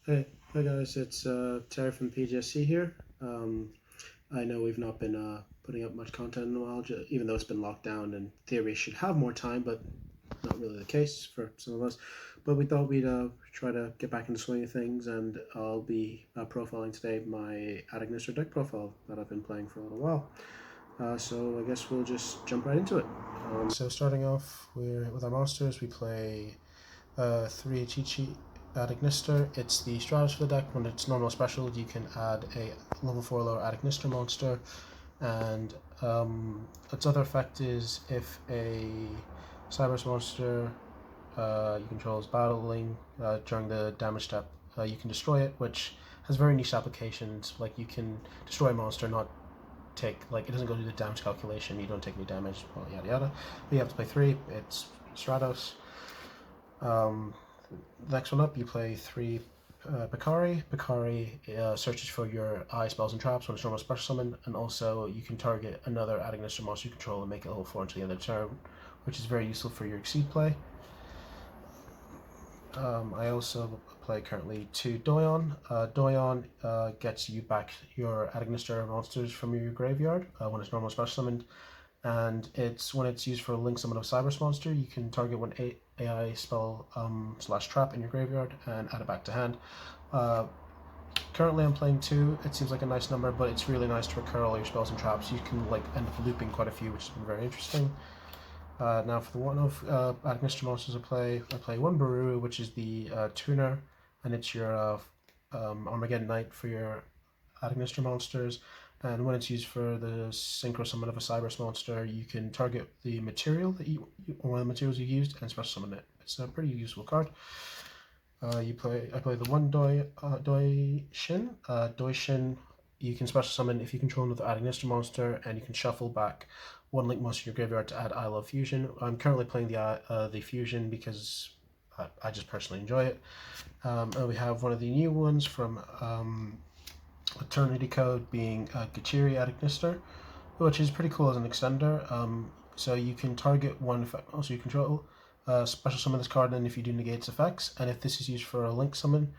Hey guys, it's Terry from PGSC here. I know we've not been putting up much content in a while, even though it's been locked down. In theory, should have more time, but not really the case for some of us. But we thought we'd try to get back into the swing of things, and I'll be profiling today my Adagnister deck profile that I've been playing for a little while. So I guess we'll just jump right into it. So starting off, with our monsters. We play 3 Chi Adagnister. It's the Stratus for the deck. When it's normal special, you can add a level 4 lower Adagnister monster, and its other effect is if a Cybers monster you control is battling during the damage step, you can destroy it, which has very niche applications. Like you can destroy a monster, not take, like, it doesn't go through the damage calculation, you don't take any damage, well, yada yada. But you have to play 3, it's Stratos. Um, Next one up, you play 3 Bakari. Bakari searches for your eye spells and traps when it's normal special summon, and also you can target another Adagnister monster you control and make it level 4 until the end of the turn, which is very useful for your Exceed play. I also play currently 2 Doyon. Doyon gets you back your Adagnister monsters from your graveyard when it's normal special summoned, and when it's used for a link summon of Cybers monster, you can target one AI spell slash trap in your graveyard and add it back to hand. Currently I'm playing 2. It seems like a nice number, but it's really nice to recur all your spells and traps. You can end up looping quite a few, which has been very interesting. Now for the one of Adagnister monsters I play 1 Baru, which is the tuner, and it's your Armageddon Knight for your Adagnister monsters. And when it's used for the synchro summon of a Cybers monster, you can target the material that one of the materials you used and special summon it. It's a pretty useful card. I play the 1 Doi Shin. Doi Shin, you can special summon if you control another Adagnister monster, and you can shuffle back 1 link monster in your graveyard to add I Love Fusion. I'm currently playing the Fusion because I just personally enjoy it. And we have one of the new ones from Eternity Code being Gachiri Adagnister, which is pretty cool as an extender. So you can target one effect, also you control, special summon this card, and if you do negate its effects, and if this is used for a link summon,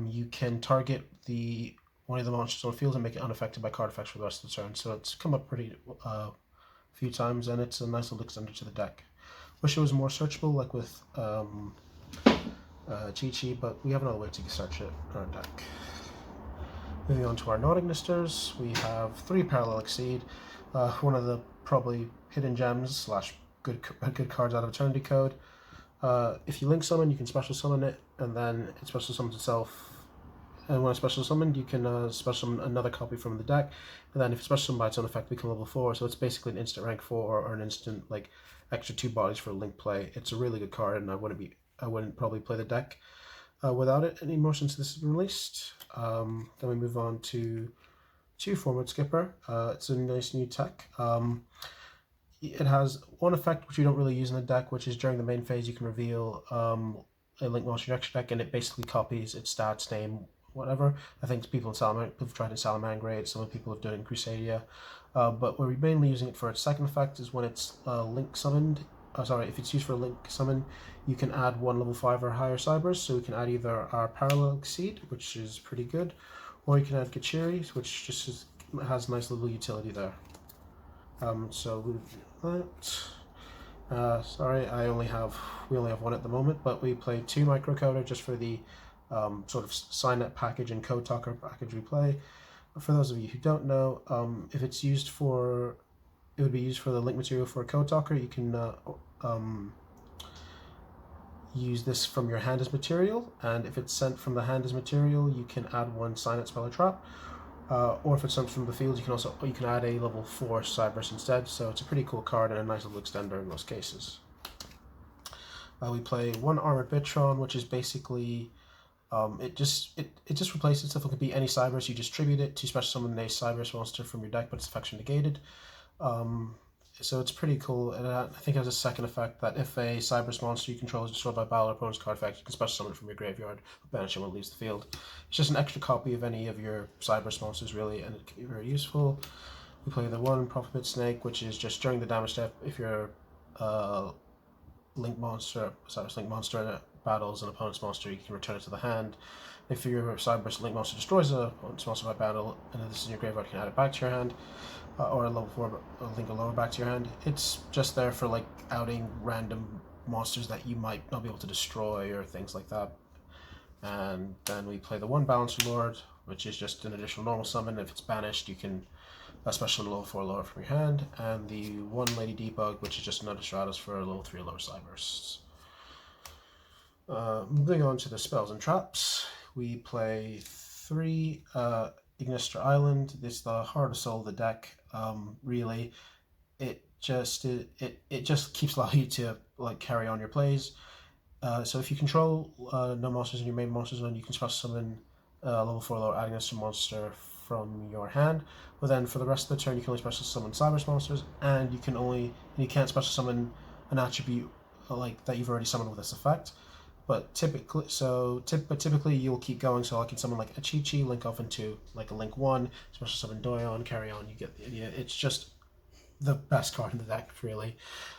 you can target one of the monsters on the field and make it unaffected by card effects for the rest of the turn. So it's come up pretty few times, and it's a nice little extender to the deck. Wish it was more searchable, like with Chi-Chi, but we have another way to search it in our deck. Moving on to our Nordic Nisters, we have 3 Parallel Exceed, one of the probably hidden gems slash good cards out of Eternity Code. If you link summon, you can special summon it, and then it special summons itself. And when it's special summoned, you can special summon another copy from the deck, and then if it's special summoned by its own effect, become level 4. So it's basically an instant rank 4 or an instant extra 2 bodies for link play. It's a really good card, and I wouldn't probably play the deck without it anymore since this has been released. Then we move on to 2 Forward Skipper. It's a nice new tech. It has one effect which you don't really use in the deck, which is during the main phase you can reveal a link monster in your extra deck, and it basically copies its stats, name, whatever. I think people have tried in Salamangreat, some people have done it in Crusadia. But we're mainly using it for its second effect is when it's link summoned. If it's used for a link summon, you can add 1 level 5 or higher Cybers, so we can add either our Parallel Exceed, which is pretty good, or you can add Gachiri, which just has nice little utility there. So we do that. Sorry, we only have 1 at the moment, but we play 2 Microcoder just for the sort of sign-up package and code talker package we play. For those of you who don't know, if it's used for, it would be used for the link material for a code talker. You can use this from your hand as material, and if it's sent from the hand as material, you can add 1 sign-up spell or trap. Or if it's sent from the field, you can add a level 4 Cybers instead. So it's a pretty cool card and a nice little extender in most cases. We play 1 Armored Bitron, which is basically it just replaces itself. It could be any Cybers. You distribute it to special summon a Cybers monster from your deck, but its effects are negated. So it's pretty cool, and I think it has a second effect that if a Cybers monster you control is destroyed by battle or opponent's card effect, you can special summon it from your graveyard, banish it when it leaves the field. It's just an extra copy of any of your Cybers monsters, really, and it can be very useful. We play the 1 Prophet Snake, which is just during the damage step, if your Link monster, Cybers Link monster, battles an opponent's monster, you can return it to the hand. If your Cyberburst Link monster destroys an opponent's monster by battle, and this is in your graveyard, you can add it back to your hand, or a level 4 Link lower back to your hand. It's just there for like outing random monsters that you might not be able to destroy or things like that. And then we play the 1 Balancer Lord, which is just an additional normal summon. If it's banished, you can special level 4 lower from your hand, and the 1 Lady Debug, which is just another Stratus for a level 3 lower Cyberbursts. Moving on to the spells and traps, we play 3 Ignister Island. It's the heart and soul of the deck. Really, it just keeps allowing you to like carry on your plays. So if you control no monsters in your main monster zone, you can special summon level 4 lower Ignister monster from your hand. But then for the rest of the turn, you can only special summon Cyberburst monsters, and you can't special summon an attribute like that you've already summoned with this effect. But typically you'll keep going. So I can summon like a Chi-Chi, link off into like a Link 1, special summon Doyon, carry on. You get the idea. It's just the best card in the deck, really.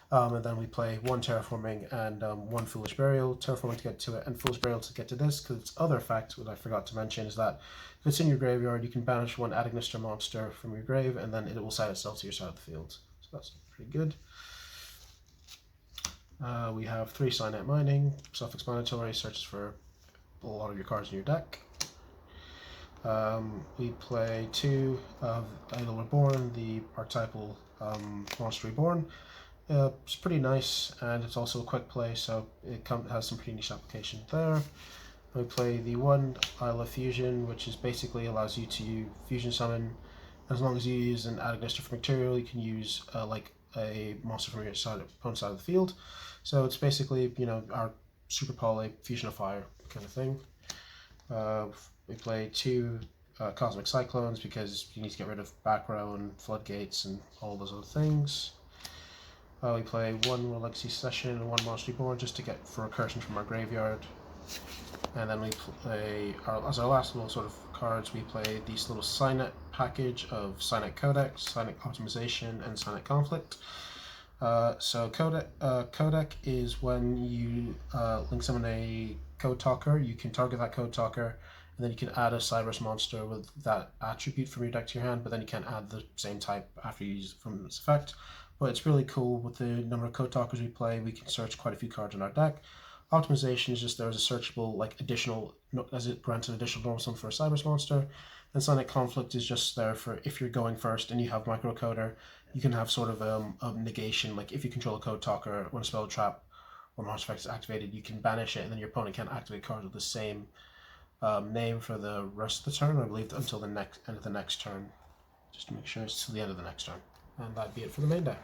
And then we play 1 Terraforming and 1 Foolish Burial. Terraforming to get to it, and Foolish Burial to get to this, because its other effect, what I forgot to mention, is that if it's in your graveyard, you can banish 1 Ignister monster from your grave, and then it will set itself to your side of the field. So that's pretty good. We have 3 Cyanite Mining, self-explanatory, searches for a lot of your cards in your deck. We play 2 of Idol Reborn, the archetypal monster reborn. It's pretty nice, and it's also a quick play, so it has some pretty niche application there. We play the 1 Isle of Fusion, which is basically allows you to fusion summon. As long as you use an Ignister for material, you can use like a monster from your opponent's side of the field. So it's basically, you know, our Super Poly Fusion of Fire kind of thing. We play 2 Cosmic Cyclones because you need to get rid of back row and floodgates and all those other things. We play 1 World Legacy Session and 1 Monster Reborn just to get for recursion from our graveyard. And then we play, as our last little sort of cards, we play this little Signet package of Signet Codex, Signet Optimization, and Signet Conflict. So Codec is when you link summon a Code Talker. You can target that Code Talker, and then you can add a Cyberburst monster with that attribute from your deck to your hand, but then you can't add the same type after you use it from this effect. But it's really cool with the number of Code Talkers we play. We can search quite a few cards in our deck. Optimization is just there as a searchable, like additional, as it grants an additional normal summon for a Cyberburst monster. And Sonic Conflict is just there for if you're going first and you have Microcoder, you can have sort of a negation, like if you control a Code Talker, when a spell trap or monster effect is activated, you can banish it, and then your opponent can't activate cards with the same name for the rest of the turn, I believe, until the end of the next turn. Just to make sure it's till the end of the next turn. And that'd be it for the main deck.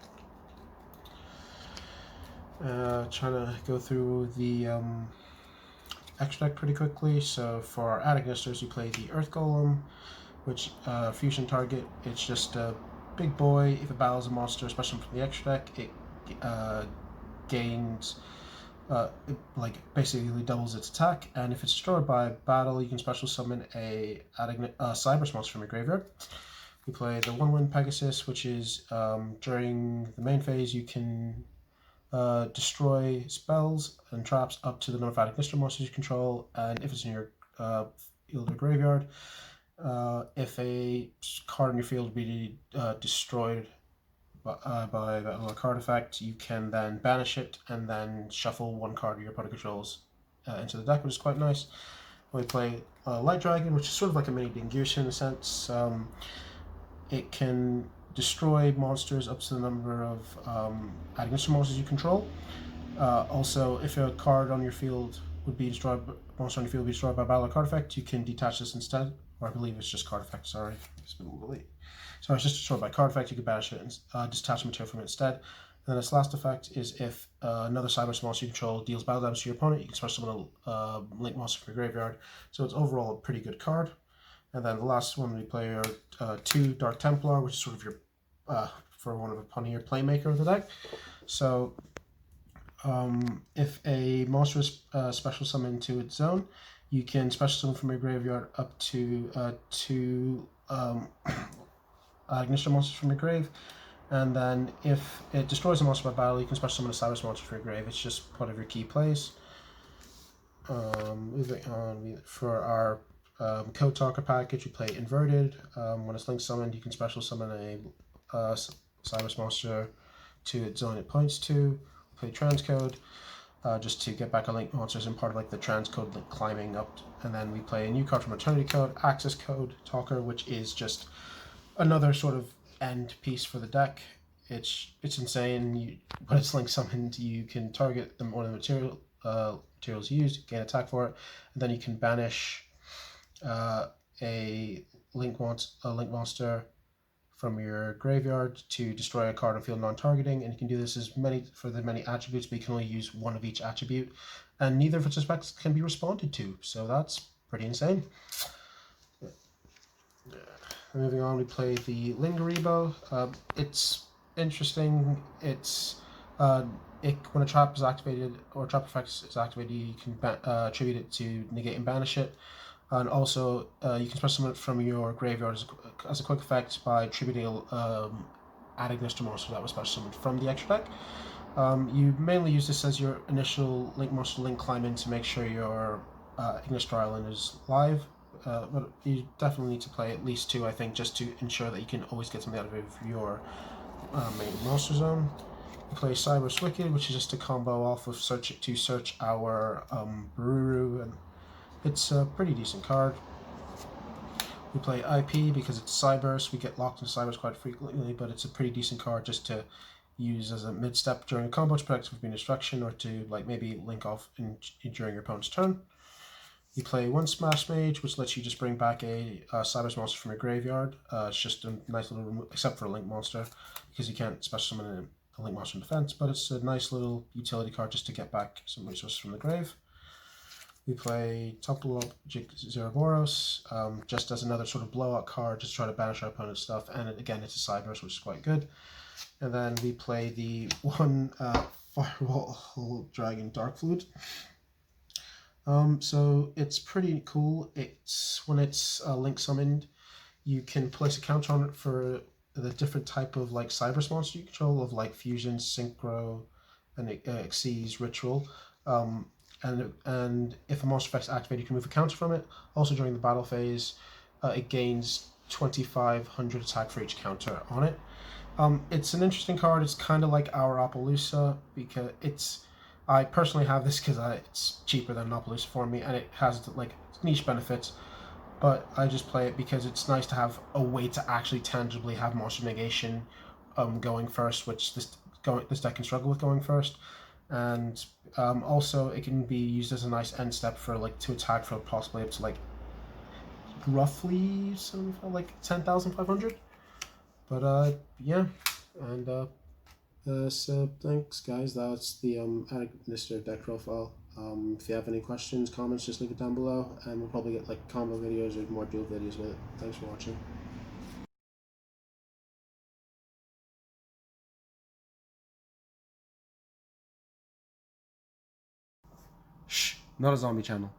Trying to go through the extra deck pretty quickly. So for our Adignisters, you play the Earth Golem, which fusion target. It's just a big boy. If it battles a monster, especially from the extra deck, it gains it basically doubles its attack. And if it's destroyed by battle, you can special summon a Cyberburst monster from your graveyard. We play the 1/1 Pegasus, which is during the main phase you can destroy spells and traps up to the number of Ignister monsters you control, and if it's in your field or graveyard, if a card in your field be destroyed by a card effect, you can then banish it and then shuffle 1 card your opponent controls into the deck, which is quite nice. We play Light Dragon, which is sort of like a mini Dingush in a sense. It can destroy monsters up to the number of Ignister monsters you control. Also, if a card on your field would be destroyed, monster on your field would be destroyed by battle or card effect, you can detach this instead. Or I believe it's just card effect, sorry. It's been a little late. So it's just destroyed by card effect, you can banish it and detach material from it instead. And then its last effect is if another Cyberburst monster you control deals battle damage to your opponent, you can special summon a Link monster from your graveyard. So it's overall a pretty good card. And then the last one we play are 2 Dark Templar, which is sort of your, for one of a pun here, playmaker of the deck. So if a monster is special summoned to its zone, you can special summon from your graveyard up to 2 Ignister monsters from your grave. And then if it destroys a monster by battle, you can special summon a Cyberburst monster from your grave. It's just part of your key plays. Moving on, for our Code Talker package, we play Inverted. When it's link summoned, you can special summon a Cybers monster to its zone it points to. Play Transcode just to get back our link monsters in part of like the transcode link climbing up. And then we play a new card from Eternity Code, Access Code Talker, which is just another sort of end piece for the deck. It's insane. When it's link summoned, you can target them one of the materials used, gain attack for it, and then you can banish a link monster from your graveyard to destroy a card on field non-targeting, and you can do this for the many attributes, but you can only use one of each attribute, and neither of its effects can be responded to, so that's pretty insane. Moving on, we play the Lingeribo. It's interesting. It's when a trap is activated or a trap effect is activated, you can attribute it to negate and banish it. And also, you can special summon it from your graveyard as a quick effect by attributing Ad Ignister monster that was special summoned from the extra deck. You mainly use this as your initial link monster link climb in to make sure your Ignister Island is live. But you definitely need to play at least 2, I think, just to ensure that you can always get something out of your main monster zone. We play Cybers Wicked, which is just a combo off of search our Bururu, and it's a pretty decent card. We play IP because it's Cybers. We get locked in Cybers quite frequently, but it's a pretty decent card just to use as a mid-step during a combo to protect from being destruction, or to like maybe link off during your opponent's turn. You play one Smash Mage, which lets you just bring back a Cybers monster from your graveyard. It's just a nice little remove, except for a Link monster, because you can't special summon a Link monster in defense, but it's a nice little utility card just to get back some resources from the grave. We play Topologic Zeroboros, just as another sort of blowout card, just to try to banish our opponent's stuff, and again, it's a Cybers, which is quite good. And then we play the one Firewall Dragon Dark Fluid. So it's pretty cool. When it's link summoned, you can place a counter on it for the different type of like Cybers monster you control, of like Fusion, Synchro, and Xyz, Ritual. And if a monster effect is activated, you can move a counter from it. Also during the battle phase, it gains 2,500 attack for each counter on it. It's an interesting card. It's kind of like our Appaloosa, because I personally have this because it's cheaper than Appaloosa for me, and it has like niche benefits, but I just play it because it's nice to have a way to actually tangibly have monster negation going first, which this deck can struggle with going first. And also it can be used as a nice end step for like to attack for possibly up to like roughly like 10,500. But yeah, and so thanks guys, that's the Mr. deck profile. If you have any questions, comments, just leave it down below, and we'll probably get like combo videos or more duel videos with it. Thanks for watching. Shh, not a zombie channel.